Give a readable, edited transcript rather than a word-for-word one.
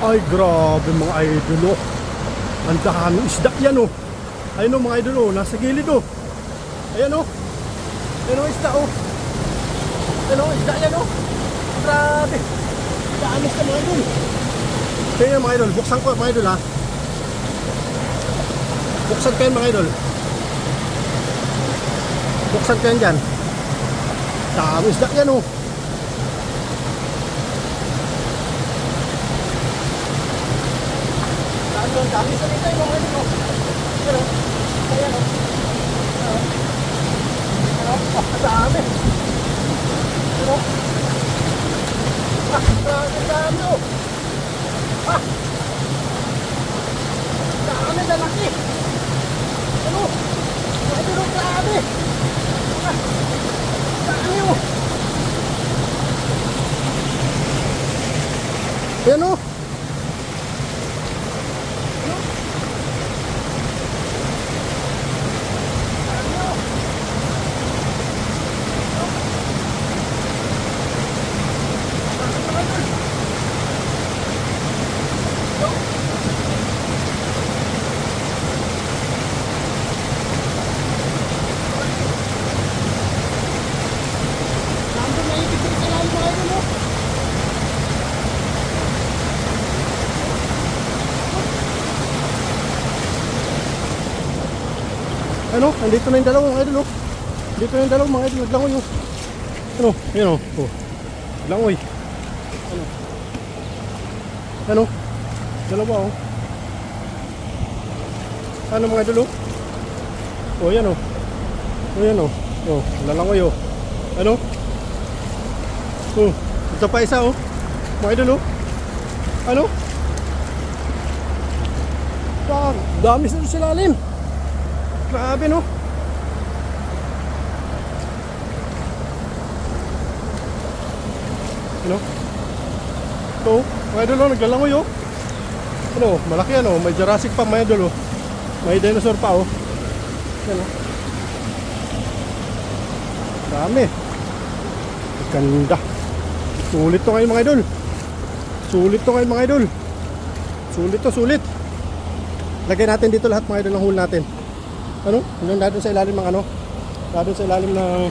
Ay, grabe mga idol, oh. Ang daming isda yan, oh. Ayun, oh, mga idol, oh. Nasa gilid, oh. Ayan, oh. Ayan, oh, isda, oh. Ayan, oh, isda yan, oh. Grabe. Daamis na, mga idol. Kaya mga idol, buksan ko, mga idol, ha. Buksan kayo, mga idol. Buksan kayo dyan. Daming isda yan, oh. Dami sa nito yung mga ito. Pero, ayan o. Dami. Pero, dami o. Dami na laki. Ano? Ito o, grabe. Dami o. Ayan o. Ano? Nandito na yung dalawa mga idol, oh. Dito na yung dalawa mga idol. Naglangoy, oh. Ano? Yan, oh. Oh. Naglangoy. Ano? Ano? Dalawa, oh. Ano mga idol, oh? Oh, yan, oh. Oh, yan, oh. Oh, lalangoy, oh. Ano? Oh, ito pa isa, oh. Mga idol, oh. Ano? Dami sa silalim. Grabe, no? Ano? Ito, mga idol, oh, naglalangoy, oh. Ano, malaki yan, oh. May Jurassic pa, mga idol, oh. May dinosaur pa, oh. Yan, oh. Dami. Ganda. Sulit to ngayon, mga idol. Sulit to ngayon, mga idol. Sulit to, sulit. Lagay natin dito lahat, mga idol, ng huli natin. Ano? Hanggang doon sa ilalim ng ano? Doon sa ilalim ng